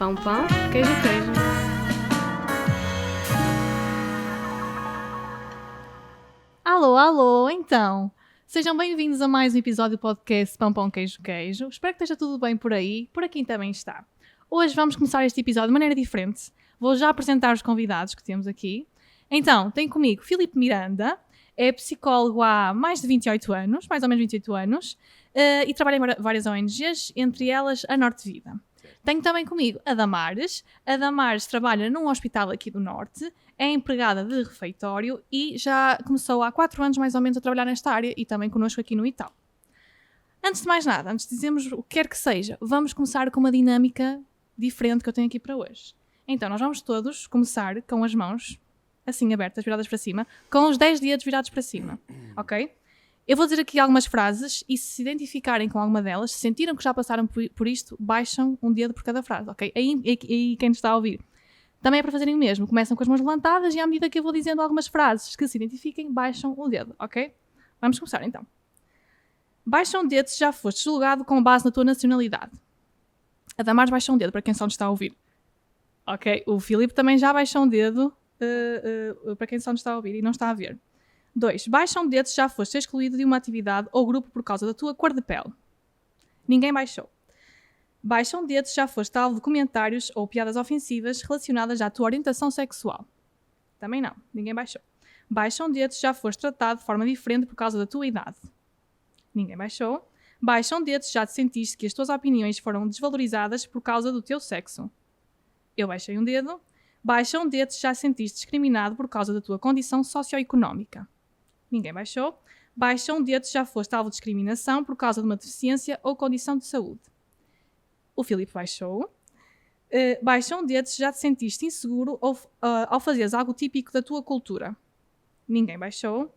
Pão, pão, queijo, queijo. Alô, alô, então. Sejam bem-vindos a mais um episódio do podcast Pão, pão, queijo, queijo. Espero que esteja tudo bem por aí. Por aqui também está. Hoje vamos começar este episódio de maneira diferente. Vou já apresentar os convidados que temos aqui. Então, tem comigo Filipe Miranda, é psicólogo há mais de 28 anos, mais ou menos 28 anos, e trabalha em várias ONGs, entre elas a Norte Vida. Tenho também comigo a Damares. A Damares trabalha num hospital aqui do Norte, é empregada de refeitório e já começou há 4 anos mais ou menos a trabalhar nesta área e também connosco aqui no ITAL. Antes de mais nada, antes de dizermos o que quer que seja, vamos começar com uma dinâmica diferente que eu tenho aqui para hoje. Então, nós vamos todos começar com as mãos assim abertas, viradas para cima, com os 10 dedos virados para cima, ok? Eu vou dizer aqui algumas frases e se identificarem com alguma delas, se sentiram que já passaram por isto, baixam um dedo por cada frase, ok? Aí quem nos está a ouvir. Também é para fazerem o mesmo. Começam com as mãos levantadas e à medida que eu vou dizendo algumas frases que se identifiquem, baixam o dedo, ok? Vamos começar então. Baixa um dedo se já foste julgado com base na tua nacionalidade. A Damares baixa um dedo para quem só nos está a ouvir. Ok? O Filipe também já baixa um dedo para quem só nos está a ouvir e não está a ver. 2. Baixa um dedo se já foste excluído de uma atividade ou grupo por causa da tua cor de pele. Ninguém baixou. Baixa um dedo se já foste alvo de comentários ou piadas ofensivas relacionadas à tua orientação sexual. Também não. Ninguém baixou. Baixa um dedo se já foste tratado de forma diferente por causa da tua idade. Ninguém baixou. Baixa um dedo se já te sentiste que as tuas opiniões foram desvalorizadas por causa do teu sexo. Eu baixei um dedo. Baixa um dedo se já sentiste discriminado por causa da tua condição socioeconómica. Ninguém baixou. Baixa um dedo se já foste alvo de discriminação por causa de uma deficiência ou condição de saúde. O Filipe baixou. Baixa um dedo se já te sentiste inseguro ao fazeres algo típico da tua cultura. Ninguém baixou.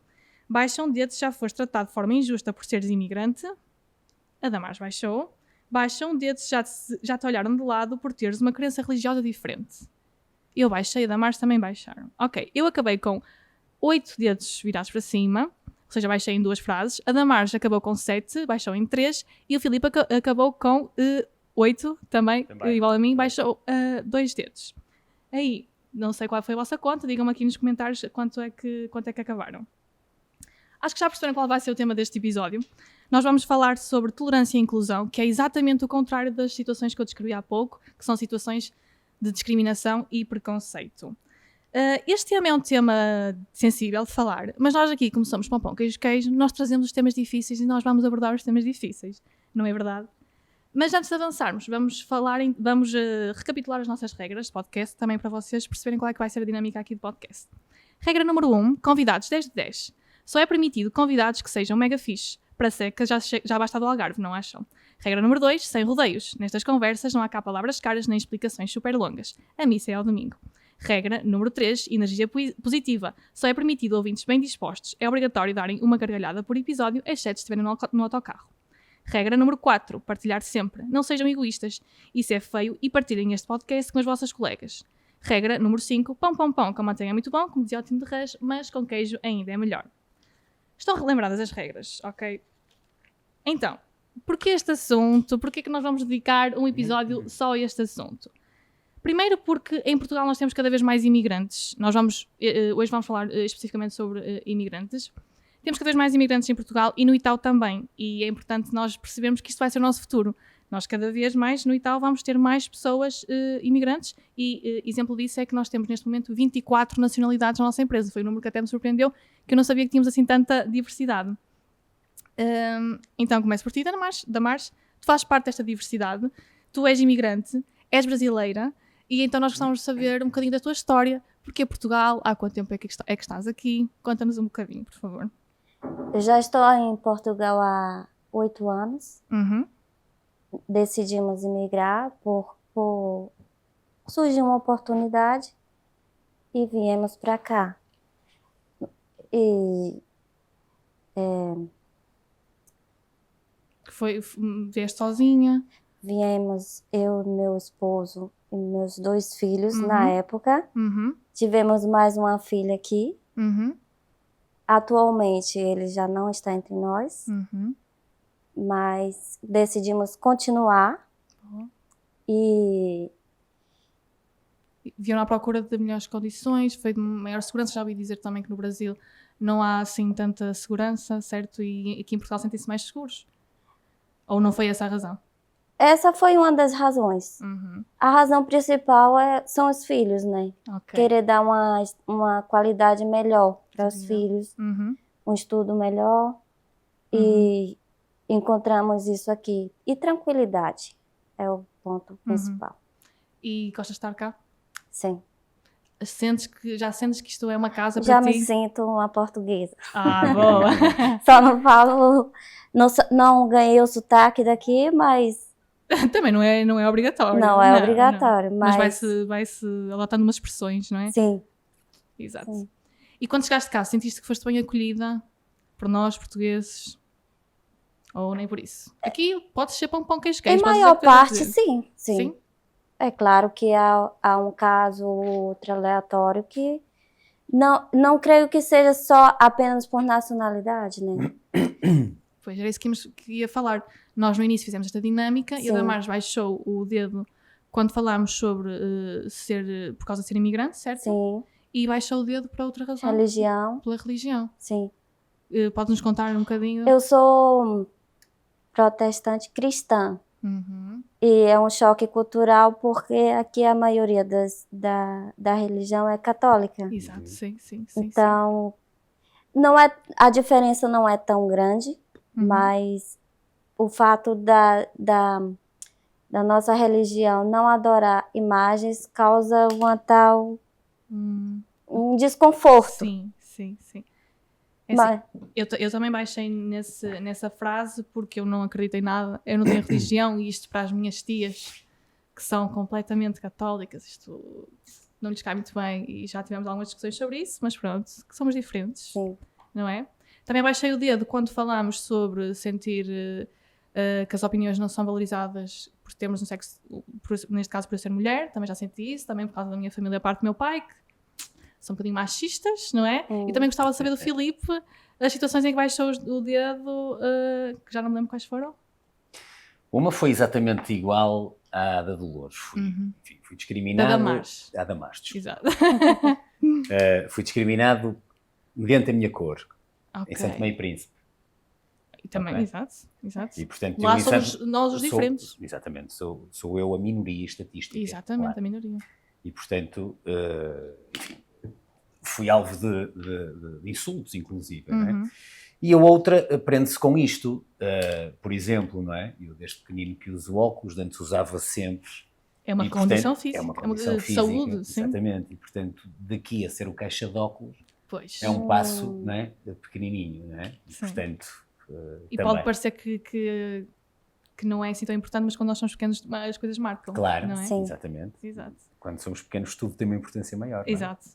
Baixa um dedo se já foste tratado de forma injusta por seres imigrante. A Damares baixou. Baixa um dedo se já te olharam de lado por teres uma crença religiosa diferente. Eu baixei, a Damares também baixaram. Ok, eu acabei com 8 dedos virados para cima, ou seja, baixei em 2 frases. A Damares acabou com 7, baixou em 3. E o Filipe acabou com 8, também igual a mim, baixou 2 dedos. Aí, não sei qual foi a vossa conta, digam-me aqui nos comentários quanto é que acabaram. Acho que já perceberam qual vai ser o tema deste episódio. Nós vamos falar sobre tolerância e inclusão, que é exatamente o contrário das situações que eu descrevi há pouco, que são situações de discriminação e preconceito. Este tema é um tema sensível de falar, mas nós aqui, como somos pão, pão, queijo, queijo, nós trazemos os temas difíceis e nós vamos abordar os temas difíceis, não é verdade? Mas antes de avançarmos, vamos recapitular as nossas regras de podcast, também para vocês perceberem qual é que vai ser a dinâmica aqui do podcast. Regra número 1, convidados 10 de 10. Só é permitido convidados que sejam mega fixe. Para seca já basta do Algarve, não acham? Regra número 2, sem rodeios. Nestas conversas não há cá palavras caras nem explicações super longas. A missa é ao domingo. Regra número 3, energia positiva. Só é permitido ouvintes bem dispostos. É obrigatório darem uma gargalhada por episódio, exceto se estiverem no autocarro. Regra número 4, partilhar sempre. Não sejam egoístas. Isso é feio e partilhem este podcast com as vossas colegas. Regra número 5, pão, pão, pão. Com manteiga é muito bom, como dizia o Tino de Reis, mas com queijo ainda é melhor. Estão relembradas as regras, ok? Então, porquê este assunto? Porquê que nós vamos dedicar um episódio só a este assunto? Primeiro porque em Portugal nós temos cada vez mais imigrantes. Hoje vamos falar especificamente sobre imigrantes. Temos cada vez mais imigrantes em Portugal e no ITAL também. E é importante nós percebermos que isto vai ser o nosso futuro. Nós cada vez mais no ITAL vamos ter mais pessoas imigrantes e exemplo disso é que nós temos neste momento 24 nacionalidades na nossa empresa. Foi um número que até me surpreendeu, que eu não sabia que tínhamos assim tanta diversidade. Então começo por ti, Damares. Tu fazes parte desta diversidade, tu és imigrante, és brasileira e então nós gostávamos de saber um bocadinho da tua história, porque Portugal, há quanto tempo é que estás aqui? Conta-nos um bocadinho, por favor. Eu já estou em Portugal há 8 anos. Uhum. Decidimos emigrar surgiu uma oportunidade e viemos para cá. E Vieste sozinha? viemos eu, meu esposo e meus 2 filhos na época. Uhum. Tivemos mais uma filha aqui. Uhum. Atualmente ele já não está entre nós, mas decidimos continuar. E vieram à procura de melhores condições, foi de maior segurança. Já ouvi dizer também que no Brasil não há assim tanta segurança, certo? E aqui em Portugal sentem-se mais seguros. Ou não foi essa a razão? Essa foi uma das razões. A razão principal são os filhos, né? Ok. Querer dar uma qualidade melhor para os Legal. filhos, um estudo melhor. E encontramos isso aqui. E tranquilidade é o ponto principal. E gostas de estar cá? Sim. Já sentes que isto é uma casa para Já ti? me sinto uma portuguesa. Ah, boa! Só não falo, não ganhei o sotaque daqui, mas Também não é obrigatório. não é obrigatório. Não. Mas vai-se adotando umas expressões, não é? Sim. Exato. Sim. E quando chegaste cá, sentiste que foste bem acolhida por nós, portugueses? Ou nem por isso? Aqui podes ser pão, queijo, Em podes maior dizer o que queres parte, dizer. sim. Sim? É claro que há um caso ou outro aleatório que não creio que seja só apenas por nacionalidade, né? Pois, era isso que ia falar. Nós no início fizemos esta dinâmica e a Sim. Damares baixou o dedo quando falámos sobre por causa de ser imigrante, certo? Sim. E baixou o dedo para outra razão. Religião. Pela religião. Sim. Podes-nos contar um bocadinho? Eu sou protestante cristã. E é um choque cultural porque aqui a maioria da religião é católica. Exato, sim. Então, a diferença não é tão grande, mas o fato da nossa religião não adorar imagens causa um desconforto. Sim. Mas, eu também baixei nessa frase porque eu não acredito em nada, eu não tenho religião e isto para as minhas tias que são completamente católicas, isto não lhes cai muito bem e já tivemos algumas discussões sobre isso, mas pronto, que somos diferentes, sim. Não é? Também baixei o dedo quando falámos sobre sentir que as opiniões não são valorizadas por termos um sexo, neste caso por eu ser mulher, também já senti isso, também por causa da minha família, a parte do meu pai, que são um bocadinho machistas, não é? E também gostava de saber do Filipe as situações em que baixou o dedo, que já não me lembro quais foram. Uma foi exatamente igual à da Dolores. Fui discriminado. Da Damares. À Damares, Exato. Fui discriminado mediante a minha cor, Okay. em Santo Tomé e Príncipe. E também, Okay. Exato. E, portanto, lá somos nós os diferentes. Exatamente, sou eu a minoria estatística. Exatamente, claro. a minoria. E, portanto, enfim, fui alvo de insultos, inclusive. Não é? E a outra aprende-se com isto. Por exemplo, não é? Eu desde pequenino que uso óculos, antes usava sempre. É uma condição física. É uma condição física, saúde, sim. exatamente. E, portanto, daqui a ser o caixa de óculos, pois. é um passo, não é? Pequenininho, não é? E, portanto, e também. pode parecer que não é assim tão importante, mas quando nós somos pequenos as coisas marcam. Claro, não é? Sim. Exatamente. Exato. Quando somos pequenos tudo tem uma importância maior. Exato.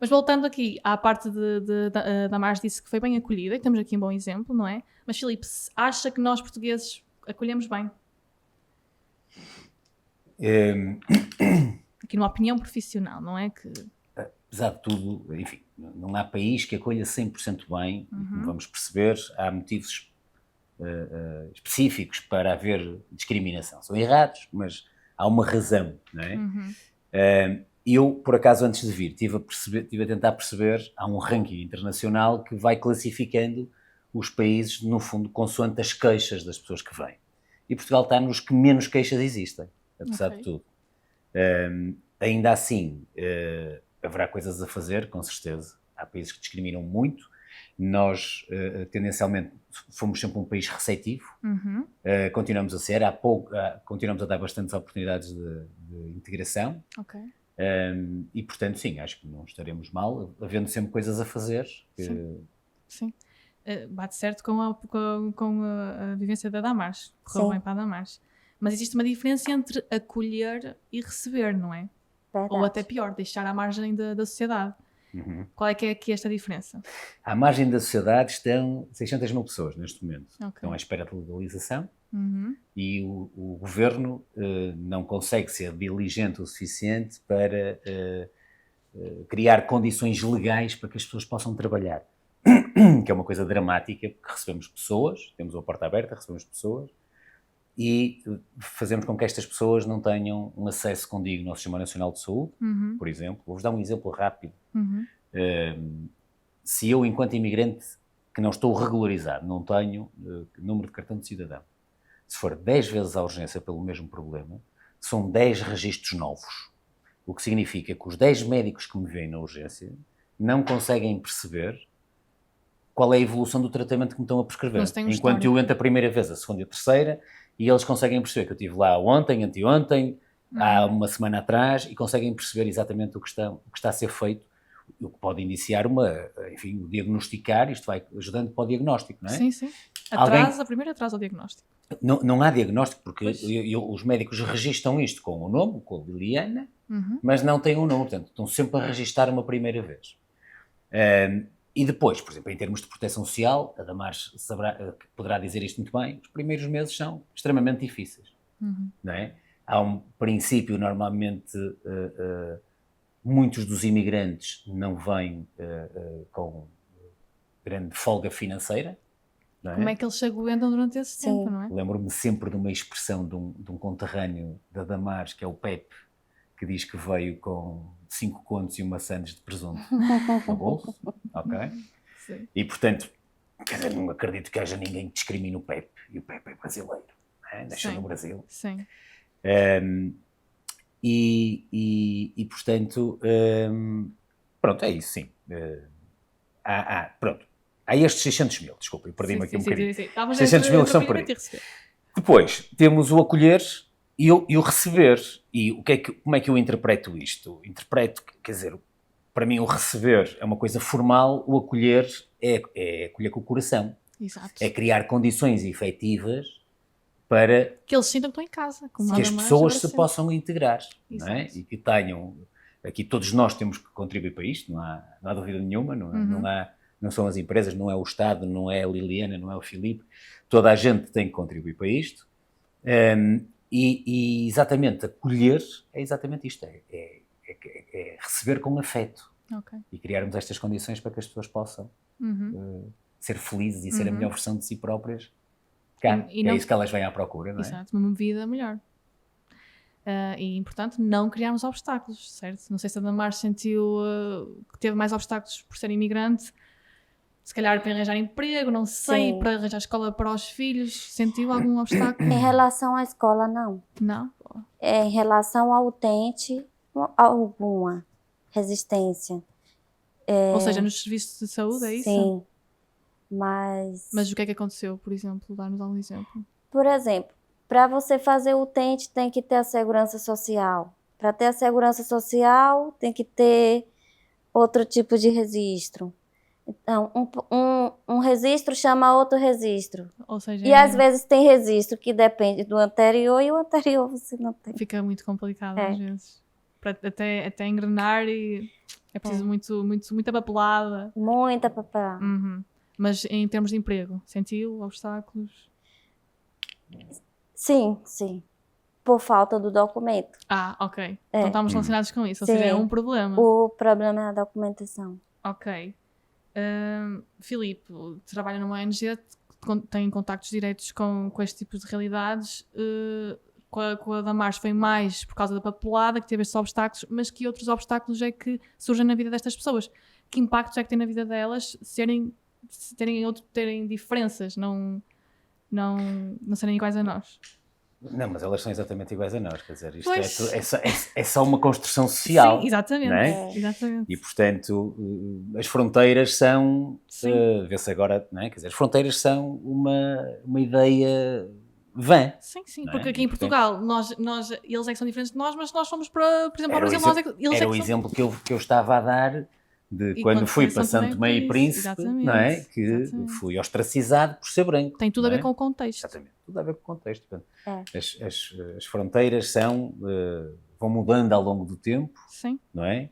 Mas voltando aqui à parte da Damares disse que foi bem acolhida, e temos aqui um bom exemplo, não é? Mas Filipe, acha que nós portugueses acolhemos bem? Aqui numa opinião profissional, não é? Que... Apesar de tudo, enfim, não há país que acolha 100% bem, como vamos perceber, há motivos específicos para haver discriminação. São errados, mas há uma razão, não é? Eu, por acaso, antes de vir, estive a tentar perceber, há um ranking internacional que vai classificando os países, no fundo, consoante as queixas das pessoas que vêm. E Portugal está nos que menos queixas existem, apesar de tudo. Ainda assim, haverá coisas a fazer, com certeza. Há países que discriminam muito. Nós, tendencialmente, fomos sempre um país receptivo. Continuamos a ser. Continuamos a dar bastantes oportunidades de integração. Ok. E, portanto, sim, acho que não estaremos mal, havendo sempre coisas a fazer. Sim. Bate certo com a vivência da Damares. Correu bem para a Damares. Mas existe uma diferença entre acolher e receber, não é? Verdade. Ou até pior, deixar à margem da sociedade. Qual é que é aqui esta diferença? À margem da sociedade estão 600 mil pessoas neste momento. Okay. Estão à espera de legalização e o governo não consegue ser diligente o suficiente para criar condições legais para que as pessoas possam trabalhar. Que é uma coisa dramática, porque recebemos pessoas, temos uma porta aberta, recebemos pessoas e fazemos com que estas pessoas não tenham um acesso condigno ao Sistema Nacional de Saúde, por exemplo. Vou-vos dar um exemplo rápido. Se eu, enquanto imigrante que não estou regularizado, não tenho número de cartão de cidadão, se for 10 vezes à urgência pelo mesmo problema, são 10 registros novos. O que significa que os 10 médicos que me veem na urgência não conseguem perceber qual é a evolução do tratamento que me estão a prescrever. Enquanto eu entro a primeira vez, a segunda e a terceira, e eles conseguem perceber que eu estive lá ontem, anteontem, há uma semana atrás, e conseguem perceber exatamente o que está a ser feito, o que pode iniciar o diagnosticar, isto vai ajudando para o diagnóstico, não é? Sim, sim. Primeiro atrasa o diagnóstico. Não há diagnóstico, porque os médicos registram isto com o nome, com a Liliana, mas não têm um nome, portanto, estão sempre a registar uma primeira vez. E depois, por exemplo, em termos de proteção social, a Damares poderá dizer isto muito bem, os primeiros meses são extremamente difíceis, não é? Há um princípio, normalmente, muitos dos imigrantes não vêm com grande folga financeira, não é? Como é que eles se aguentam durante esse tempo, não é? Lembro-me sempre de uma expressão de um conterrâneo da Damares, que é o Pepe, que diz que veio com 5 contos e uma sandes de presunto no bolso, ok? Sim. E, portanto, quer dizer, não acredito que haja ninguém que discrimine o Pepe, e o Pepe é brasileiro, não é? Nasceu no Brasil. Sim. Portanto, pronto, é isso, sim. Pronto, há estes 600 mil, desculpa, eu perdi-me aqui um bocadinho. 600 mil que são perdidos. Depois, temos o acolher e o receber. E como é que eu interpreto isto? Quer dizer, para mim o receber é uma coisa formal, o acolher é acolher com o coração. Exato. É criar condições efetivas para que eles sintam que estão em casa. Que as pessoas se possam integrar, não é? E que tenham... Aqui todos nós temos que contribuir para isto, não há dúvida nenhuma, não são as empresas, não é o Estado, não é a Liliana, não é o Filipe, toda a gente tem que contribuir para isto. E exatamente, acolher é exatamente isto, é receber com afeto. Okay. E criarmos estas condições para que as pessoas possam ser felizes e ser a melhor versão de si próprias. É isso que elas vêm à procura, não é? Exato, uma vida melhor. E, importante, não criarmos obstáculos, certo? Não sei se a Damares sentiu que teve mais obstáculos por ser imigrante, se calhar para arranjar emprego, não sei, para arranjar escola para os filhos. Sentiu algum obstáculo? Em relação à escola, não. Não? Em relação ao utente, alguma resistência. Ou seja, nos serviços de saúde, é isso? Sim. Mas o que é que aconteceu, por exemplo? Dá-nos algum exemplo. Por exemplo, para você fazer o utente, tem que ter a segurança social. Para ter a segurança social, tem que ter outro tipo de registro. Então, um registro chama outro registro. Ou seja, e às vezes tem registro que depende do anterior e o anterior você não tem. Fica muito complicado às vezes. Para até engrenar e é preciso muita papelada. Muita papelada. Mas em termos de emprego, sentiu obstáculos? Sim. Por falta do documento. Ok. Então estamos relacionados com isso. Ou seja, é um problema. O problema é a documentação. Ok. Filipe, trabalha numa ONG, tem contactos diretos com este tipo de realidades. Com a Damares foi mais por causa da papelada, que teve estes obstáculos, mas que outros obstáculos é que surgem na vida destas pessoas? Que impactos é que tem na vida delas terem diferenças, não serem iguais a nós? Não, mas elas são exatamente iguais a nós, quer dizer, isto é só uma construção social. Sim, exatamente. Não é? Exatamente. E, portanto, as fronteiras são, vê-se agora, não é? Quer dizer, as fronteiras são uma ideia vã. Sim, porque aqui em Portugal, eles é que são diferentes de nós, mas nós fomos para, por exemplo, ao Brasil, era o exemplo que eu estava a dar de quando fui para Santo Tomé e Príncipe, não é? Que fui ostracizado por ser branco. Tem tudo a ver com o contexto. Exatamente, tudo a ver com o contexto. Portanto, as fronteiras vão mudando ao longo do tempo, não é?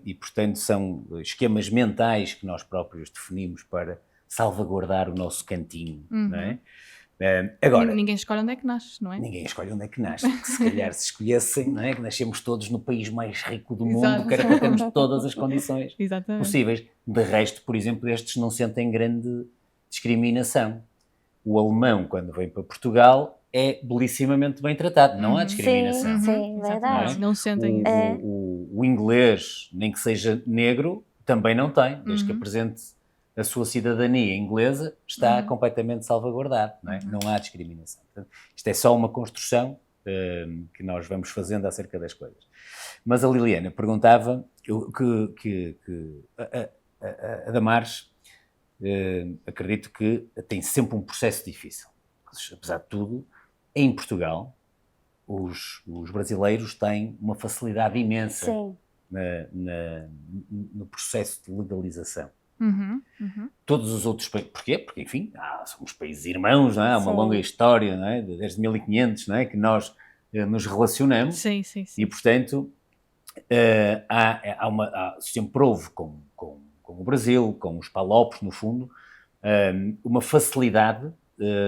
E, portanto, são esquemas mentais que nós próprios definimos para salvaguardar o nosso cantinho, não é? Agora, ninguém escolhe onde é que nasce, não é? Ninguém escolhe onde é que nasce. Se calhar se escolhessem, não é? Que nascemos todos no país mais rico do mundo, que era para termos todas as condições possíveis. De resto, por exemplo, estes não sentem grande discriminação. O alemão, quando vem para Portugal, é belissimamente bem tratado, não há discriminação. Sim, Exatamente. verdade. Não sentem isso. O inglês, nem que seja negro, também não tem, desde que apresente a sua cidadania inglesa, está completamente salvaguardado, não é? Não há discriminação. Portanto, isto é só uma construção que nós vamos fazendo acerca das coisas. Mas a Liliana perguntava que a Damares, acredito que tem sempre um processo difícil. Apesar de tudo, em Portugal, os brasileiros têm uma facilidade imensa Sim. no processo de legalização. Todos os outros países, porquê? Porque, enfim, somos países irmãos, não é? Há uma Sim. longa história, não é? Desde 1500, não é? Que nós nos relacionamos. Sim. E, portanto, sempre houve com o Brasil, com os palopes, no fundo, uma facilidade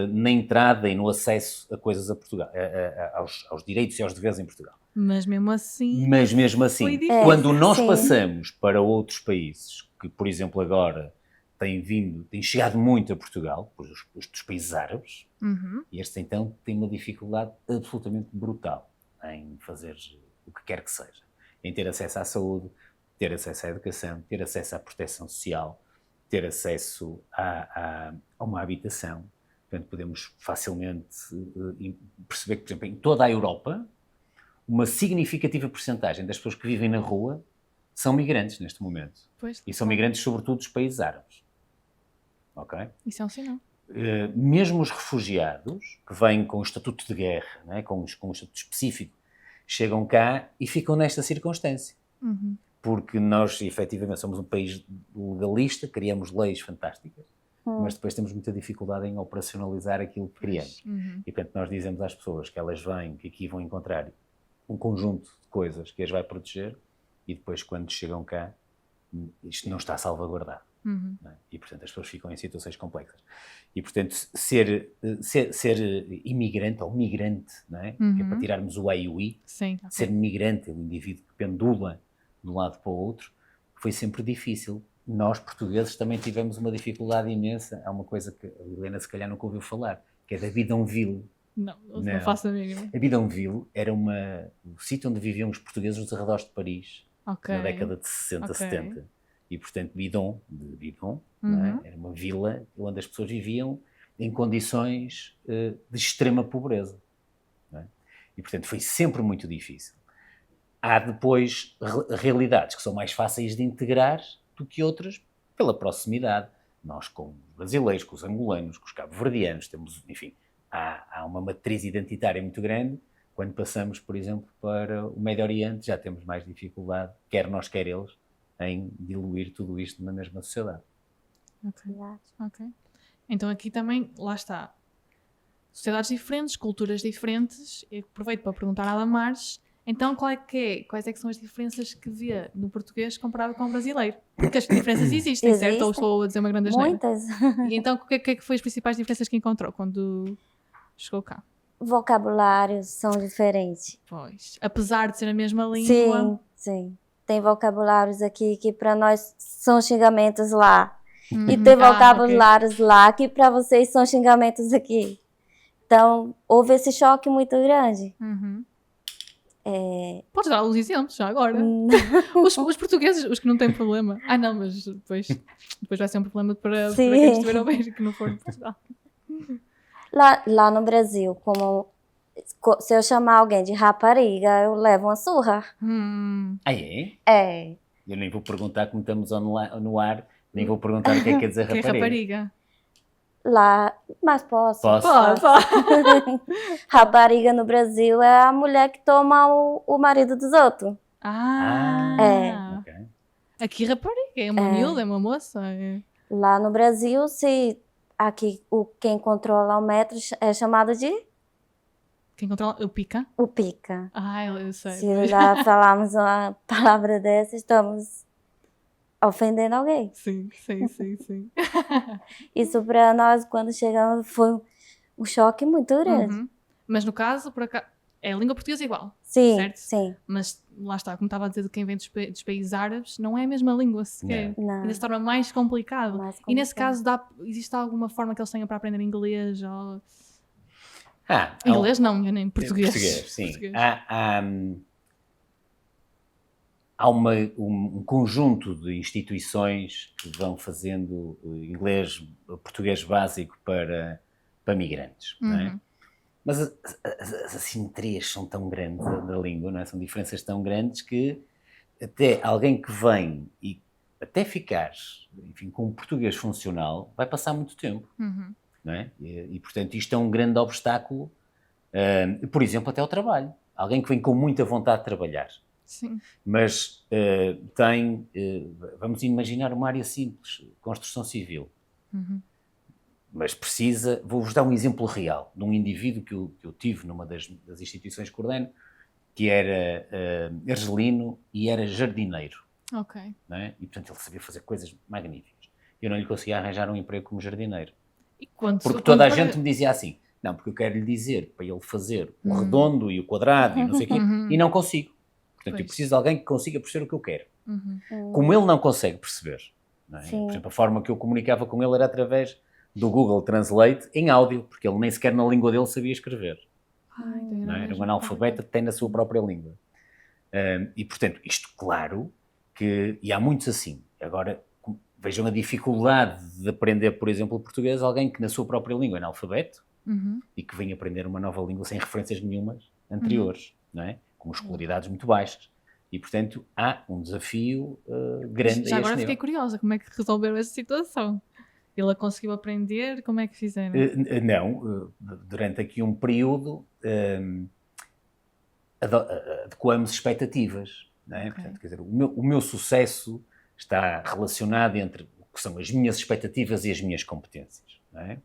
na entrada e no acesso a coisas a Portugal, aos direitos e aos deveres em Portugal. Mas mesmo assim, Foi difícil. Quando nós passamos para outros países, que, por exemplo, agora têm chegado muito a Portugal, dos países árabes, e estes, então, têm uma dificuldade absolutamente brutal em fazer o que quer que seja. Em ter acesso à saúde, ter acesso à educação, ter acesso à proteção social, ter acesso a uma habitação. Portanto, podemos facilmente perceber que, por exemplo, em toda a Europa, uma significativa percentagem das pessoas que vivem na rua são migrantes neste momento. Pois, e são migrantes, sobretudo, dos países árabes. Ok? Isso é um sinal. Mesmo os refugiados, que vêm com o estatuto de guerra, não é? com um estatuto específico, chegam cá e ficam nesta circunstância. Porque nós, efetivamente, somos um país legalista, criamos leis fantásticas, mas depois temos muita dificuldade em operacionalizar aquilo que criamos. E, portanto, nós dizemos às pessoas que elas vêm, que aqui vão encontrar um conjunto de coisas que as vai proteger, e depois, quando chegam cá, isto não está salvaguardado. Não é? E, portanto, as pessoas ficam em situações complexas. E, portanto, ser imigrante ou migrante, não é? Que é para tirarmos o A e o I, ser migrante, o indivíduo que pendula de um lado para o outro, foi sempre difícil. Nós, portugueses, também tivemos uma dificuldade imensa. Há uma coisa que a Helena, se calhar, nunca ouviu falar, que é da bidonville. Não faço a mínima. A bidonville era o sítio onde viviam os portugueses nos arredores de Paris, na década de 60, 70. E, portanto, bidon, não é? Era uma vila onde as pessoas viviam em condições de extrema pobreza. Não é? E, portanto, foi sempre muito difícil. Há depois realidades que são mais fáceis de integrar do que outras pela proximidade. Nós, com os brasileiros, com os angolanos, com os cabo-verdianos, temos, enfim, há uma matriz identitária muito grande. Quando passamos, por exemplo, para o Médio Oriente, já temos mais dificuldade, quer nós, quer eles, em diluir tudo isto na mesma sociedade. Ok. Então aqui também, lá está, sociedades diferentes, culturas diferentes. Eu aproveito para perguntar à Damares, então quais é que são as diferenças que vê no português comparado com o brasileiro? Porque as diferenças existem, certo? Ou estou a dizer uma grande asneira? Muitas. E então o que é que foi as principais diferenças que encontrou quando chegou cá? Vocabulários são diferentes. Pois, apesar de ser a mesma língua. Sim. Tem vocabulários aqui que para nós são xingamentos lá. E tem vocabulários lá que para vocês são xingamentos aqui. Então, houve esse choque muito grande. Podes dar alguns exemplos já agora? Os portugueses, os que não têm problema. Não, mas depois vai ser um problema para quem estiver a ouvir que não for de Portugal. Lá no Brasil, se eu chamar alguém de rapariga, eu levo uma surra. É? É. Eu nem vou perguntar, como estamos no ar, nem vou perguntar o que é que quer dizer rapariga. Que é rapariga? Lá, mas posso. Pode. Rapariga no Brasil é a mulher que toma o marido dos outros. Okay. Aqui rapariga, é uma miúda, é uma moça. Lá no Brasil, aqui quem controla o metro é chamado de... Quem controla? O pica? O pica. Eu sei. Se já falarmos uma palavra dessa, estamos ofendendo alguém. Sim. Isso para nós, quando chegamos, foi um choque muito grande. Mas no caso, por acaso, é a língua portuguesa igual, sim, certo? Sim. Mas lá está, como estava a dizer de quem vem dos países árabes, não é a mesma língua sequer. Não. Ainda se torna mais complicado. E nesse caso, existe alguma forma que eles tenham para aprender inglês? Ou... Inglês não, nem português. Português, sim. Português. Há um conjunto de instituições que vão fazendo português básico para migrantes, não é? Mas as assimetrias são tão grandes da língua, não é? São diferenças tão grandes que até alguém que vem e até ficar, enfim, com um português funcional, vai passar muito tempo, não é? E, portanto, isto é um grande obstáculo, por exemplo, até ao trabalho. Alguém que vem com muita vontade de trabalhar, Sim. mas vamos imaginar uma área simples, construção civil, mas precisa, vou-vos dar um exemplo real, de um indivíduo que eu tive numa das instituições que coordeno, que era argelino e era jardineiro. Ok. Não é? E, portanto, ele sabia fazer coisas magníficas. Eu não lhe conseguia arranjar um emprego como jardineiro. Porque toda a gente me dizia assim, não, porque eu quero lhe dizer para ele fazer o redondo e o quadrado e não sei o quê, e não consigo. Portanto, eu preciso de alguém que consiga perceber o que eu quero. Como ele não consegue perceber, não é? Por exemplo, a forma que eu comunicava com ele era através do Google Translate em áudio, porque ele nem sequer na língua dele sabia escrever. Não é? Era um analfabeto que tem na sua própria língua. E, portanto, isto, claro, e há muitos assim. Agora, vejam a dificuldade de aprender, por exemplo, o português, alguém que na sua própria língua é analfabeto e que vem aprender uma nova língua sem referências nenhumas anteriores, não é? Com escolaridades muito baixas. E, portanto, há um desafio grande. Já agora fiquei curiosa, como é que resolveram essa situação? Ele conseguiu aprender? Como é que fizeram? Não, durante aqui um período adequamos expectativas, não é? Portanto, quer dizer, o meu sucesso está relacionado entre o que são as minhas expectativas e as minhas competências, não é?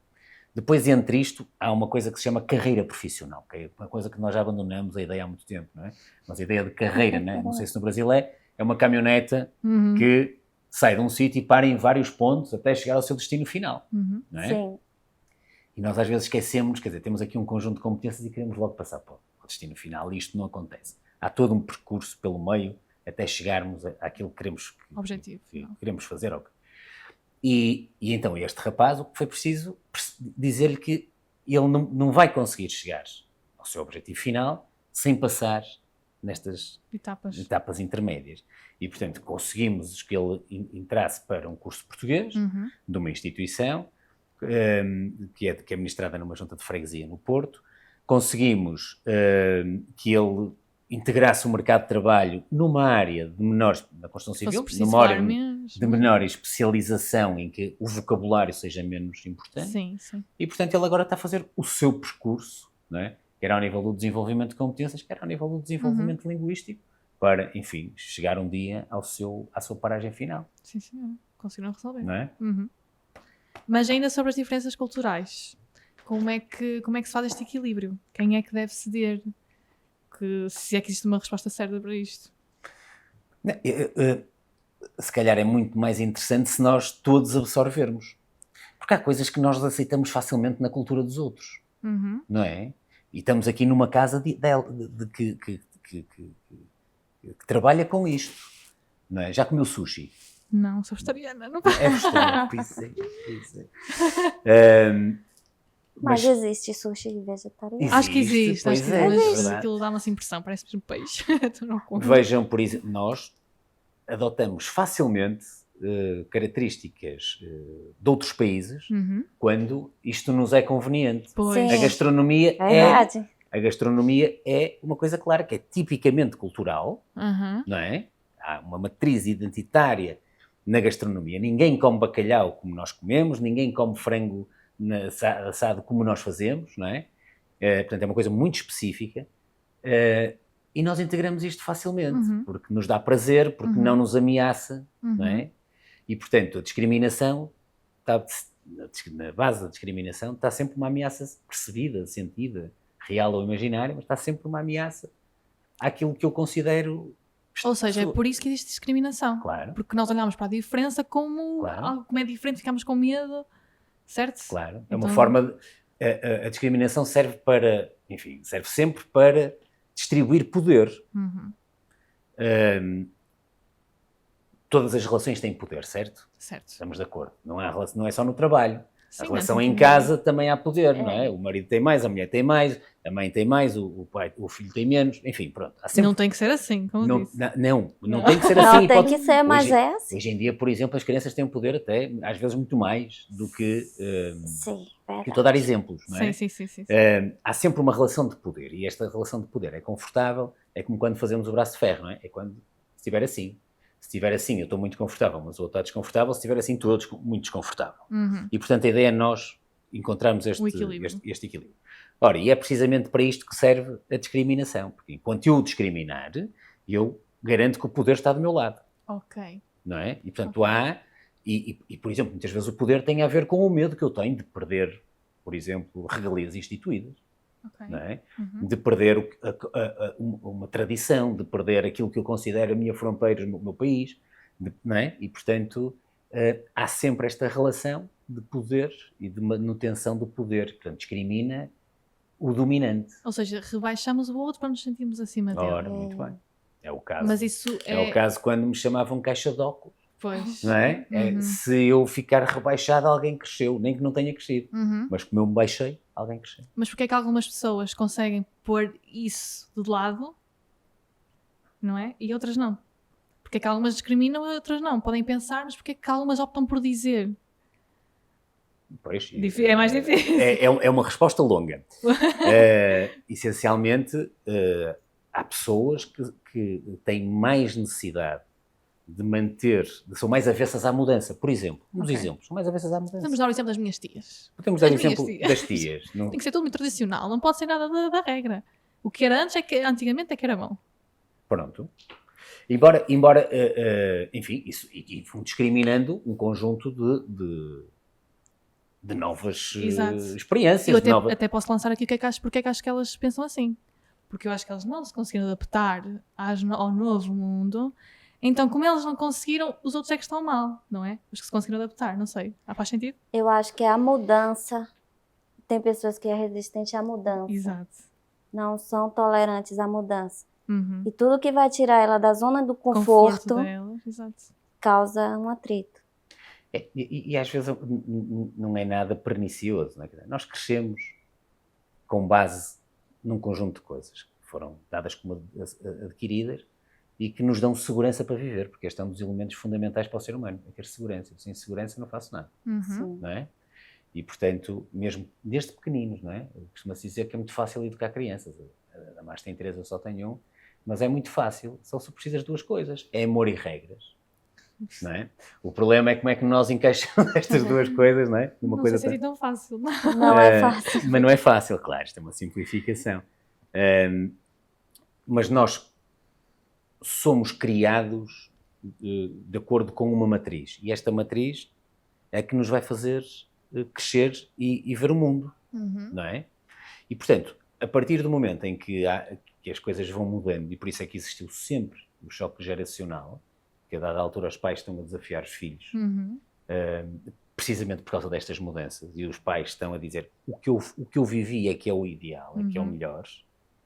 Depois, entre isto, há uma coisa que se chama carreira profissional, que é uma coisa que nós já abandonamos a ideia há muito tempo, não é? Mas a ideia de carreira, não sei se no Brasil é uma caminhoneta que sai de um sítio e para em vários pontos até chegar ao seu destino final, não é? Sim. E nós às vezes esquecemos, quer dizer, temos aqui um conjunto de competências e queremos logo passar para o destino final e isto não acontece. Há todo um percurso pelo meio até chegarmos àquilo que queremos, Objetivo, que queremos fazer. E então este rapaz, o que foi preciso dizer-lhe que ele não vai conseguir chegar ao seu objetivo final sem passar nestas etapas intermédias. E, portanto, conseguimos que ele entrasse para um curso de português de uma instituição que é administrada numa junta de freguesia no Porto. Conseguimos que ele integrasse o mercado de trabalho numa área de menores, na construção civil, numa área de menor especialização em que o vocabulário seja menos importante. Sim, sim. E, portanto, ele agora está a fazer o seu percurso, não é? Quer ao nível do desenvolvimento de competências, quer ao nível do desenvolvimento linguístico, para, enfim, chegar um dia à sua paragem final. Sim, sim, conseguiram resolver. Não é? Mas ainda sobre as diferenças culturais, como é que se faz este equilíbrio? Quem é que deve ceder? Se é que existe uma resposta certa para isto? Não, se calhar é muito mais interessante se nós todos absorvermos. Porque há coisas que nós aceitamos facilmente na cultura dos outros, não é? E estamos aqui numa casa que trabalha com isto, não é? Já comeu sushi? Não, sou vegetariana. Não É vegetariana, pois é. Mas existe sushi vegetariano? Acho que existe. Pois acho que é, existe. verdade. Aquilo dá-me essa impressão, parece um peixe. Vejam, por exemplo, nós adotamos facilmente características de outros países quando isto nos é conveniente. Pois. A gastronomia verdade. A gastronomia é uma coisa clara que é tipicamente cultural, não é? Há uma matriz identitária na gastronomia. Ninguém come bacalhau como nós comemos, ninguém come frango assado como nós fazemos, não é? Portanto, é uma coisa muito específica e nós integramos isto facilmente, porque nos dá prazer, porque não nos ameaça, não é? E, portanto, a discriminação, na base da discriminação, está sempre uma ameaça percebida, sentida, real ou imaginária, mas está sempre uma ameaça àquilo que eu considero... Ou seja, é por isso que existe discriminação. Claro. Porque nós olhamos para a diferença como algo que é diferente, ficamos com medo, certo? Claro. É uma forma... A discriminação serve para... Enfim, serve sempre para distribuir poder. Todas as relações têm poder, certo? Certo. Estamos de acordo. Não é só no trabalho. Sim, A relação não em tem casa também há poder, não é? O marido tem mais, a mulher tem mais, a mãe tem mais, o pai, o filho tem menos, enfim, pronto. Há sempre... Não tem que ser assim, como Não, disse. não tem que ser assim. Não tem que ser, mas hoje, é assim. hoje em dia, por exemplo, as crianças têm um poder até, às vezes, muito mais do que... Sim, eu verdade. estou a dar exemplos, não é? Sim. Há sempre uma relação de poder e esta relação de poder é confortável, é como quando fazemos o braço de ferro, não é? É quando se estiver assim. Se estiver assim, eu estou muito confortável, mas o outro está desconfortável. Se estiver assim, estou muito desconfortável. E, portanto, a ideia é nós encontrarmos este equilíbrio. Ora, e é precisamente para isto que serve a discriminação. Porque enquanto eu discriminar, eu garanto que o poder está do meu lado. Ok. Não é? E, portanto, há... E, por exemplo, muitas vezes o poder tem a ver com o medo que eu tenho de perder, por exemplo, regalias instituídas. Ok. Não é? De perder uma tradição, de perder aquilo que eu considero a minha fronteira no meu país, não é? E, portanto, há sempre esta relação de poder e de manutenção do poder. Portanto, discrimina o dominante. Ou seja, rebaixamos o outro para nos sentirmos acima dele. Ora, muito bem. É o caso. Mas isso é o caso quando me chamavam caixa de óculos. Pois. Não é? Se eu ficar rebaixado, alguém cresceu, nem que não tenha crescido. Mas como eu me baixei, alguém cresceu. Mas porque é que algumas pessoas conseguem pôr isso de lado, não é? E outras não? Porque é que algumas discriminam e outras não? Podem pensar, mas porque é que algumas optam por dizer? Pois, É mais difícil. É uma resposta longa. Essencialmente, há pessoas que têm mais necessidade de manter, são mais avessas à mudança. Por exemplo, exemplos, são mais avessas à mudança. Vamos dar o exemplo das minhas tias. Podemos dar o exemplo das tias. Tem que ser tudo muito tradicional, não pode ser nada da regra. O que era antes antigamente é que era bom. Pronto. Embora enfim, isso, e vão discriminando um conjunto de novas experiências. Eu até posso lançar aqui porque é que acho que elas pensam assim. Porque eu acho que elas não se conseguiram adaptar ao novo mundo. Então, como eles não conseguiram, os outros é que estão mal, não é? Os que se conseguiram adaptar, não sei. Faz sentido? Eu acho que é a mudança. Tem pessoas que é resistente à mudança. Exato. Não são tolerantes à mudança. E tudo que vai tirar ela da zona do conforto delas, causa um atrito. E às vezes não é nada pernicioso. Não é? Nós crescemos com base num conjunto de coisas que foram dadas como adquiridas e que nos dão segurança para viver, porque este é um dos elementos fundamentais para o ser humano, é ter segurança. Sem segurança não faço nada, não é? E, portanto, mesmo desde pequeninos, não é? Costuma-se dizer que é muito fácil educar crianças. A Márcia tem 3, eu só tenho 1, mas é muito fácil, só se precisas de 2 coisas, é amor e regras. Não é? O problema é como é que nós encaixamos estas 2 coisas, não é? Não coisa sei se é tão fácil. Não é fácil. Mas não é fácil, claro, isto é uma simplificação. Mas nós somos criados de acordo com uma matriz. E esta matriz é que nos vai fazer crescer e ver o mundo, não é? E, portanto, a partir do momento em que as coisas vão mudando, e por isso é que existiu sempre o choque geracional, que a dada altura os pais estão a desafiar os filhos, precisamente por causa destas mudanças, e os pais estão a dizer o que eu vivi é que é o ideal, é que é o melhor,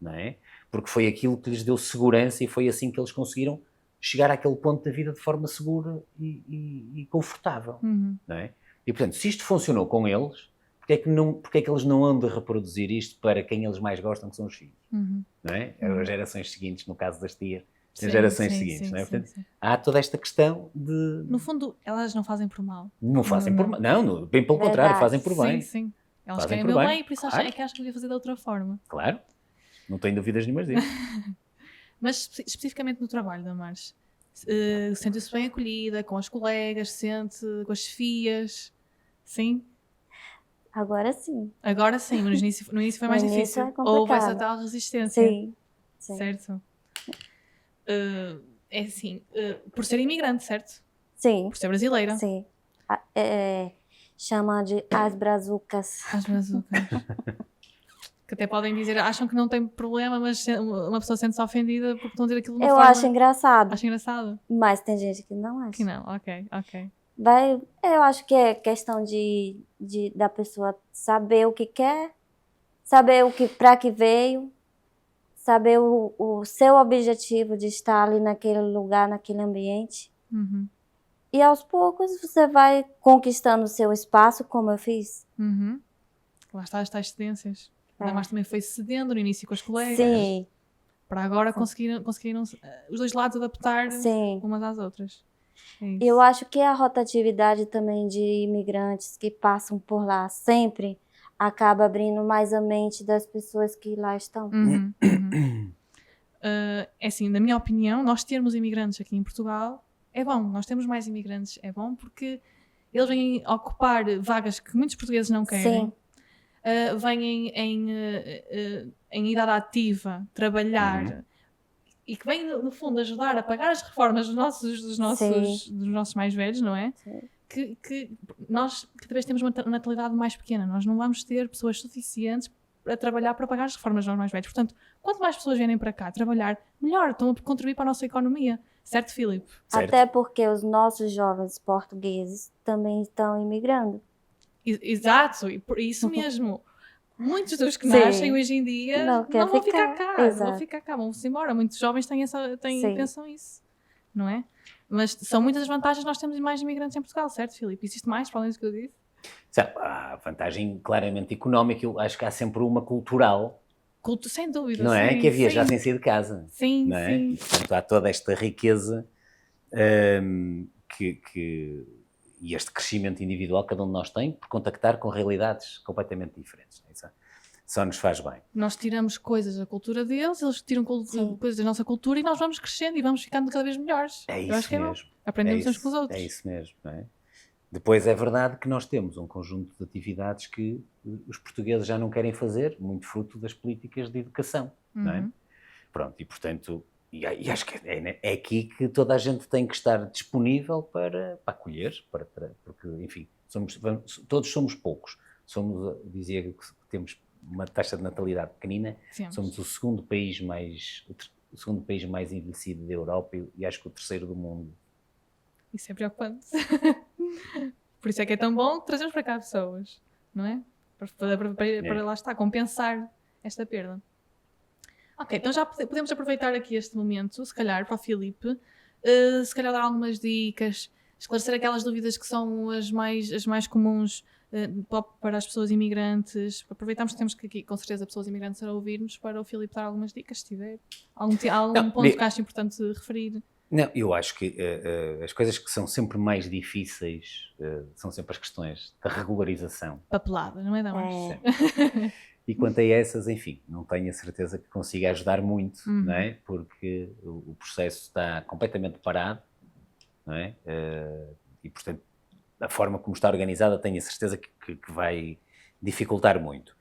não é? Porque foi aquilo que lhes deu segurança e foi assim que eles conseguiram chegar àquele ponto da vida de forma segura e confortável, não é? E, portanto, se isto funcionou com eles, porque é que eles não andam a reproduzir isto para quem eles mais gostam, que são os filhos, não é? As gerações seguintes, no caso das tias, as gerações seguintes, não é? Portanto, há toda esta questão de... No fundo, elas não fazem por mal. Não fazem por mal. Não, bem pelo contrário, fazem por bem. Sim. Elas fazem querem o meu bem e por isso é que acham que devia fazer de outra forma. Claro. Não tenho dúvidas nenhumas disso. Mas especificamente no trabalho, Damares, sente-se bem acolhida, com as colegas, com as chefias, sim? Agora sim. Agora sim, mas no início foi mais difícil. É complicado. Houve essa tal resistência. Sim. Certo. É assim, por ser imigrante, certo? Sim. Por ser brasileira. Sim. Chama de as brazucas. As brazucas. Que até podem dizer, acham que não tem problema, mas uma pessoa sente-se ofendida porque estão a dizer aquilo de uma forma... Eu acho engraçado. Acho engraçado? Mas tem gente que não acha. Que não, ok. Eu acho que é questão da pessoa saber o que quer, saber para que veio, saber o seu objetivo de estar ali naquele lugar, naquele ambiente. E aos poucos você vai conquistando o seu espaço, como eu fiz. Uhum. Lá está as tais cedências. A Damares também foi cedendo no início com os colegas. Sim, Para agora conseguiram os dois lados adaptar sim. umas às outras. É isso. Eu acho que a rotatividade também de imigrantes que passam por lá sempre acaba abrindo mais a mente das pessoas que lá estão. É assim, na minha opinião, nós termos imigrantes aqui em Portugal é bom. Nós temos mais imigrantes, é bom, porque eles vêm ocupar vagas que muitos portugueses não querem. Sim. Vêm em idade ativa trabalhar e que vêm, no fundo, ajudar a pagar as reformas dos nossos mais velhos, não é? Sim. Que nós cada vez temos uma natalidade mais pequena. Nós não vamos ter pessoas suficientes para trabalhar para pagar as reformas dos mais velhos. Portanto, quanto mais pessoas vierem para cá trabalhar, melhor, estão a contribuir para a nossa economia. Certo, Filipe? Certo. Até porque os nossos jovens portugueses também estão imigrando. Exato, e por isso mesmo. Muitos dos que Sim. nascem hoje em dia Não quer vão ficar ficar. cá. Exato. Vão ficar cá, vão-se embora. Muitos jovens Sim. pensam isso, não é? Mas são muitas as vantagens nós temos mais imigrantes em Portugal, certo, Filipe? Existe mais, para além do que eu disse? Sabe, há vantagem claramente económica, eu acho que há sempre uma cultural, Sem dúvida, não é? sim, Que é viajar sim. sem sair de casa, Sim, não é? sim. E, portanto, há toda esta riqueza e este crescimento individual que cada um de nós tem por contactar com realidades completamente diferentes. Isso só nos faz bem. Nós tiramos coisas da cultura deles, eles tiram coisas da nossa cultura e nós vamos crescendo e vamos ficando cada vez melhores. É Eu acho isso que é bom. mesmo. Aprendemos uns com os outros. É isso mesmo, não é? Depois é verdade que nós temos um conjunto de atividades que os portugueses já não querem fazer, muito fruto das políticas de educação, não é? Pronto, e portanto, e acho que é aqui que toda a gente tem que estar disponível para acolher, porque, enfim, todos somos poucos. Dizia que temos uma taxa de natalidade pequenina, somos o segundo país mais envelhecido da Europa e acho que o terceiro do mundo. Isso é preocupante. Por isso é que é tão bom trazermos para cá pessoas, não é? Para lá estar, compensar esta perda. Ok, então já podemos aproveitar aqui este momento, se calhar, para o Filipe, se calhar dar algumas dicas, esclarecer aquelas dúvidas que são as mais comuns para as pessoas imigrantes. Aproveitamos que temos aqui, com certeza, pessoas imigrantes a ouvir-nos, para o Filipe dar algumas dicas, se tiver. Algum ponto que acho importante referir. Não, eu acho que as coisas que são sempre mais difíceis são sempre as questões da regularização. Papelada, não é, Damares? E quanto a essas, enfim, não tenho a certeza que consiga ajudar muito, não é? Porque o processo está completamente parado, não é? E, portanto, a forma como está organizada tenho a certeza que vai dificultar muito.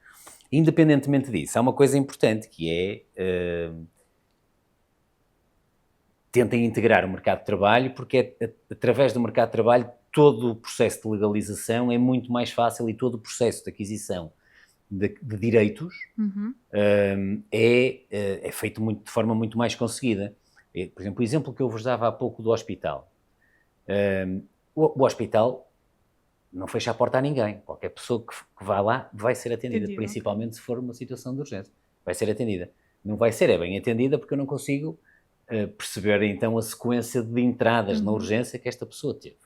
Independentemente disso, há uma coisa importante que é... tentem integrar o mercado de trabalho, porque através do mercado de trabalho todo o processo de legalização é muito mais fácil e todo o processo de aquisição de direitos é feito de forma muito mais conseguida. Por exemplo, o exemplo que eu vos dava há pouco do hospital. O hospital não fecha a porta a ninguém. Qualquer pessoa que vá lá vai ser atendida, principalmente se for uma situação de urgência. Vai ser atendida. Não vai ser bem atendida porque eu não consigo perceber então a sequência de entradas na urgência que esta pessoa teve.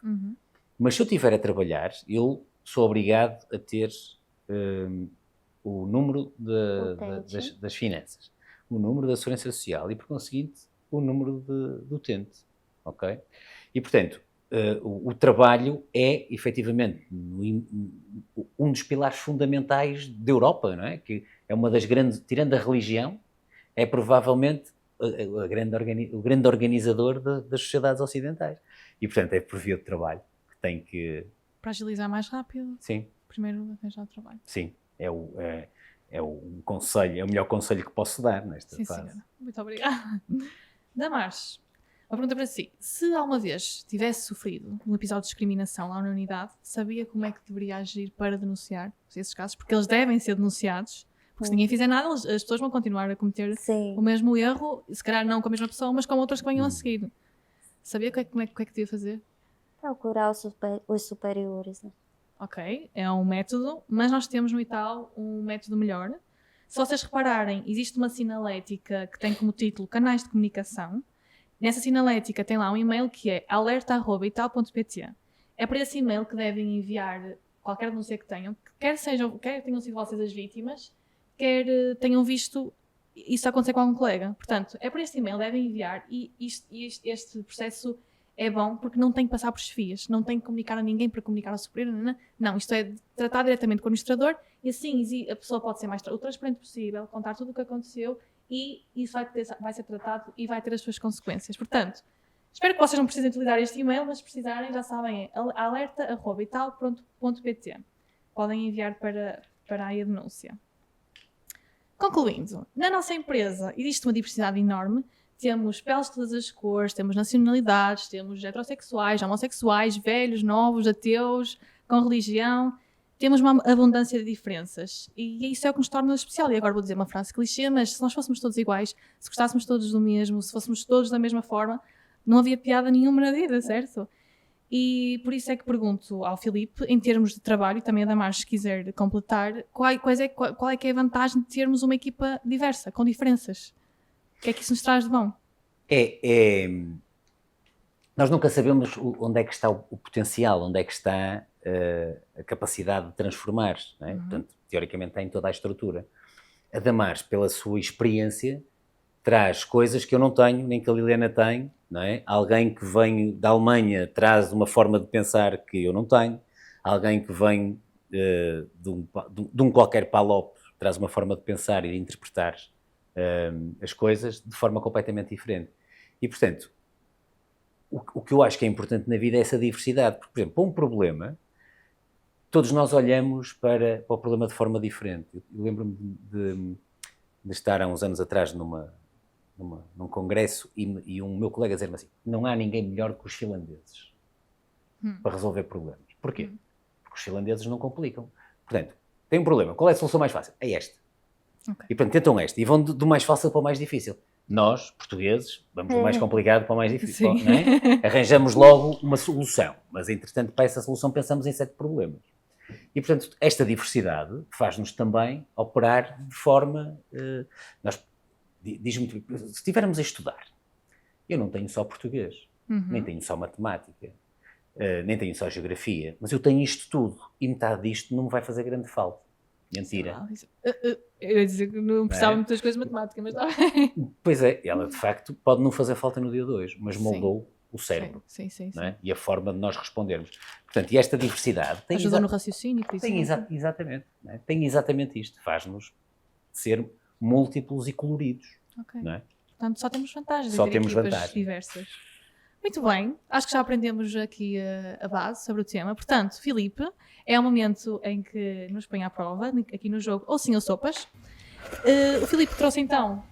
Mas se eu estiver a trabalhar, eu sou obrigado a ter o número das finanças, o número da segurança social e, por conseguinte, o número do utente. Ok? E, portanto, o trabalho é, efetivamente, um dos pilares fundamentais da Europa, não é? Que é uma das grandes, tirando a religião, é provavelmente o grande organizador das sociedades ocidentais. E, portanto, é por via de trabalho que tem que... Para agilizar mais rápido. Sim. Primeiro arranjar o trabalho. Sim. É o conselho, é o melhor conselho que posso dar nesta fase. Sim, senhora. Muito obrigada. Damares, uma pergunta para si. Se alguma vez tivesse sofrido um episódio de discriminação lá na unidade, sabia como é que deveria agir para denunciar esses casos? Porque eles devem ser denunciados. Porque se ninguém fizer nada, as pessoas vão continuar a cometer o mesmo erro, se calhar não com a mesma pessoa, mas com outras que venham a seguir. Sabia como é que devia fazer? Procurar os superiores, né? Ok, é um método, mas nós temos no ITAL um método melhor. Se vocês repararem, existe uma sinalética que tem como título Canais de Comunicação Nessa sinalética tem lá um e-mail que é alerta@ital.pt. É para esse e-mail que devem enviar qualquer denúncia que tenham, quer tenham sido vocês as vítimas, quer tenham visto isso acontecer com algum colega. Portanto, é para este e-mail, devem enviar, e este processo é bom porque não tem que passar por chefias, não tem que comunicar a ninguém para comunicar ao superior, não, isto é tratar diretamente com o administrador, e assim a pessoa pode ser o transparente possível, contar tudo o que aconteceu, e isso vai ser tratado e vai ter as suas consequências. Portanto, espero que vocês não precisem utilizar este e-mail, mas se precisarem, já sabem, é alerta@ital.pt. Podem enviar para aí a denúncia. Concluindo, na nossa empresa existe uma diversidade enorme. Temos peles de todas as cores, temos nacionalidades, temos heterossexuais, homossexuais, velhos, novos, ateus, com religião. Temos uma abundância de diferenças. E isso é o que nos torna especial. E agora vou dizer uma frase clichê, mas se nós fôssemos todos iguais, se gostássemos todos do mesmo, se fôssemos todos da mesma forma, não havia piada nenhuma na vida, certo? E por isso é que pergunto ao Filipe, em termos de trabalho, e também a Damares, se quiser completar, qual é que é a vantagem de termos uma equipa diversa, com diferenças? O que é que isso nos traz de bom? Nós nunca sabemos onde é que está o potencial, onde é que está a capacidade de transformar, não é? Portanto, teoricamente está em toda a estrutura. A Damares, pela sua experiência, traz coisas que eu não tenho, nem que a Liliana tem, não é? Alguém que vem da Alemanha traz uma forma de pensar que eu não tenho, alguém que vem de um qualquer PALOP traz uma forma de pensar e de interpretar as coisas de forma completamente diferente. E, portanto, o que eu acho que é importante na vida é essa diversidade. Porque, por exemplo, para um problema, todos nós olhamos para o problema de forma diferente. Eu lembro-me de estar há uns anos atrás num congresso e um meu colega dizer-me assim: não há ninguém melhor que os finlandeses para resolver problemas. Porquê? Porque os finlandeses não complicam. Portanto, tem um problema. Qual é a solução mais fácil? É esta. Okay. E portanto, tentam esta. E vão do mais fácil para o mais difícil. Nós, portugueses, vamos do mais complicado para o mais difícil. Não é? Arranjamos logo uma solução. Mas, entretanto, para essa solução pensamos em 7 problemas. E, portanto, esta diversidade faz-nos também operar de forma... Diz-me, se estivermos a estudar, eu não tenho só português, nem tenho só matemática, nem tenho só geografia, mas eu tenho isto tudo. E metade disto não me vai fazer grande falta. Mentira. Eu ia dizer que não precisava de muitas coisas de matemática, mas está bem. Pois é, ela de facto pode não fazer falta no dia 2, mas moldou o cérebro. Sim. Não é? E a forma de nós respondermos. Portanto, e esta diversidade... Ajuda no raciocínio, por isso. Exatamente. Não é? Tem exatamente isto. Faz-nos ser múltiplos e coloridos. Ok. Não é? Portanto, só temos vantagens. Só temos vantagens diversas. Muito bem, acho que já aprendemos aqui a base sobre o tema. Portanto, Filipe, é o momento em que nos põe à prova, aqui no jogo, ou sim ou sopas. O Filipe trouxe então,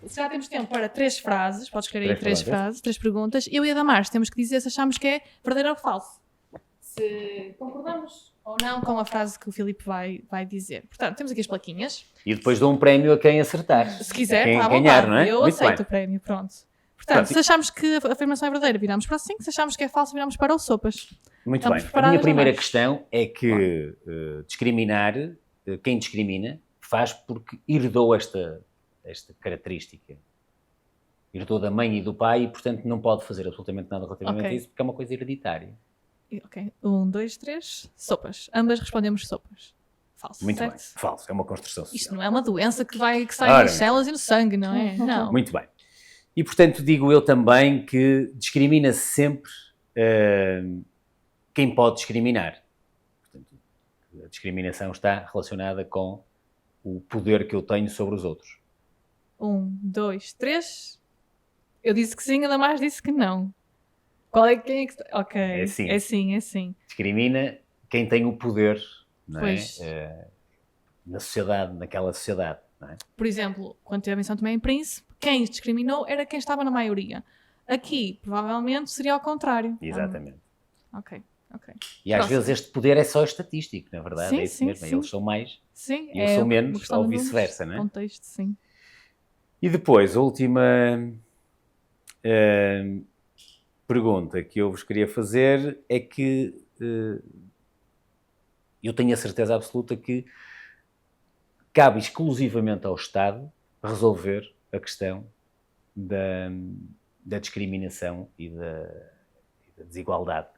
se já temos tempo para 3 frases, podes escolher aí 3 frases, 3 perguntas. Eu e a Damares temos que dizer se achamos que é verdadeiro ou falso. Se concordamos ou não com a frase que o Filipe vai dizer. Portanto, temos aqui as plaquinhas. E depois dou um prémio a quem acertar. Se quiser, quem está ganhar, não é? Eu aceito o prémio, pronto. Portanto, se achamos que a afirmação é verdadeira, viramos para o 5. Se achamos que é falso, viramos para o sopas. Muito bem. A minha primeira questão é que discriminar, quem discrimina, faz porque herdou esta característica. Herdou da mãe e do pai e, portanto, não pode fazer absolutamente nada relativamente a isso, porque é uma coisa hereditária. Ok. 1, 2, 3. Sopas. Ambas respondemos sopas. Falso. Muito certo? bem. Falso. É uma construção social. Isto não é uma doença que sai nas células e no sangue, não é? Não. Muito bem. E, portanto, digo eu também que discrimina-se sempre quem pode discriminar. Portanto, a discriminação está relacionada com o poder que eu tenho sobre os outros. 1, 2, 3. Eu disse que sim, a Damares disse que não. Quem é que... Ok. É sim. É sim. Discrimina quem tem o poder, não é? Pois. Na sociedade, naquela sociedade. Não é? Por exemplo, quando teve em São Tomé e Príncipe, quem discriminou era quem estava na maioria. Aqui, provavelmente, seria ao contrário. Exatamente. Ok. E às vezes este poder é só estatístico, na verdade. Sim, é isso mesmo. sim. Eles são mais e eu sou menos, ou vice-versa, não é? Contexto, sim. E depois, a última pergunta que eu vos queria fazer é que eu tenho a certeza absoluta que cabe exclusivamente ao Estado resolver a questão da da discriminação e da desigualdade.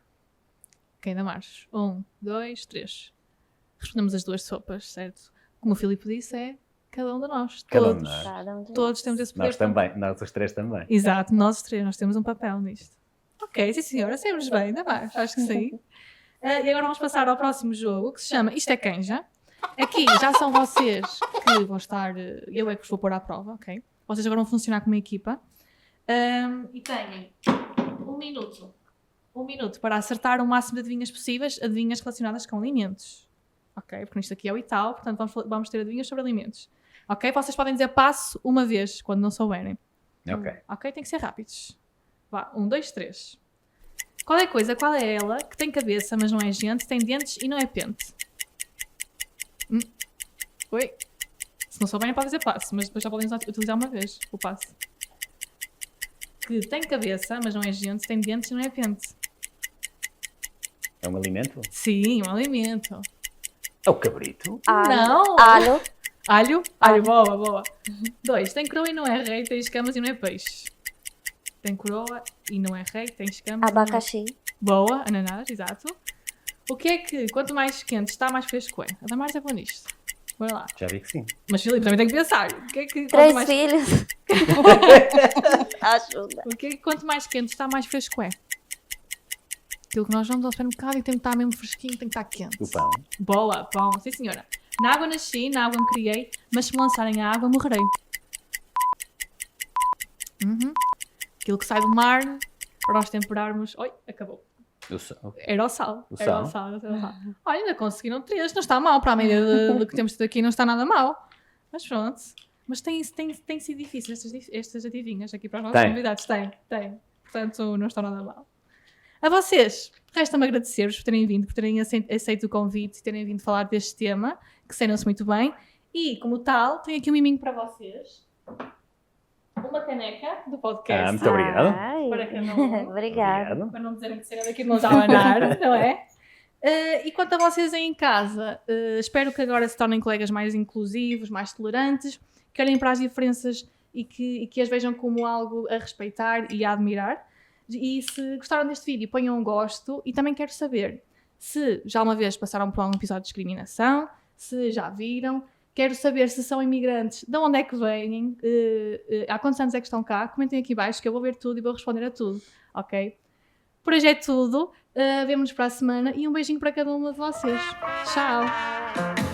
Ok, Damares. 1, 2, 3. Respondemos as 2 sopas, certo? Como o Filipe disse, é cada um de nós. Cada um de Todos. nós. Cada um de Todos temos esse poder. Nós também, nós os 3 também. Exato, nós os 3, nós temos um papel nisto. Ok, sim senhora, sabemos bem, Damares, acho que sim. E agora vamos passar ao próximo jogo, que se chama Isto é Canja. Aqui já são vocês que vão estar, eu é que vos vou pôr à prova, ok? Vocês agora vão funcionar como uma equipa. E têm 1 minuto. 1 minuto para acertar o máximo de adivinhas possíveis, adivinhas relacionadas com alimentos. Ok? Porque isto aqui é o Itaú, portanto vamos ter adivinhas sobre alimentos. Ok? Vocês podem dizer passo uma vez, quando não souberem. Ok. Ok? Tem que ser rápidos. Vá, 1, 2, 3. Qual é ela que tem cabeça, mas não é gente, tem dentes e não é pente? Oi? Se não souberem, podem dizer passo, mas depois já podem utilizar uma vez o passo. Que tem cabeça, mas não é gente, tem dentes e não é pente. É um alimento? Sim, um alimento. É o cabrito? Não! Alho. Alho? Alho, boa, boa. 2. Tem coroa e não é rei, tem escamas e não é peixe. Tem coroa e não é rei, tem escamas. Abacaxi. Boa, ananás, exato. O que é que, quanto mais quente está, mais fresco é? A Damares é boa nisto. Bora lá. Já vi que sim. Mas Filipe também tem que pensar. O que é que, 3 mais... filhos. Ajuda. O que é que quanto mais quente está, mais fresco é? Aquilo que nós vamos ao supermercado e tem que estar mesmo fresquinho, tem que estar quente. O pão. Boa, pão, sim senhora. Na água nasci, na água me criei, mas se me lançarem à água morrerei. Aquilo que sai do mar, para nós temperarmos... Oi, acabou. Era o sal. O Era sal. o sal. Olha, ainda conseguiram 3. Não está mal, para a média do que temos tido aqui, não está nada mal. Mas pronto. Mas tem sido difícil estas adivinhas aqui para os nossos convidados. Tem. Portanto, não está nada mal. A vocês, resta-me agradecer-vos por terem vindo, por terem aceito o convite e terem vindo falar deste tema, que saíram-se muito bem. E, como tal, tenho aqui um miminho para vocês. Uma caneca do podcast. Muito obrigado. Para que não... Obrigada. Para não dizerem que será daqui de mãos a abanar, não é? E quanto a vocês aí em casa, espero que agora se tornem colegas mais inclusivos, mais tolerantes, que olhem para as diferenças e que as vejam como algo a respeitar e a admirar. E se gostaram deste vídeo, ponham um gosto. E também quero saber se já uma vez passaram por algum episódio de discriminação, se já viram. Quero saber se são imigrantes, de onde é que vêm, há quantos anos é que estão cá. Comentem aqui abaixo que eu vou ver tudo e vou responder a tudo, ok? Por hoje é tudo. Vemo-nos para a semana e um beijinho para cada uma de vocês. Tchau!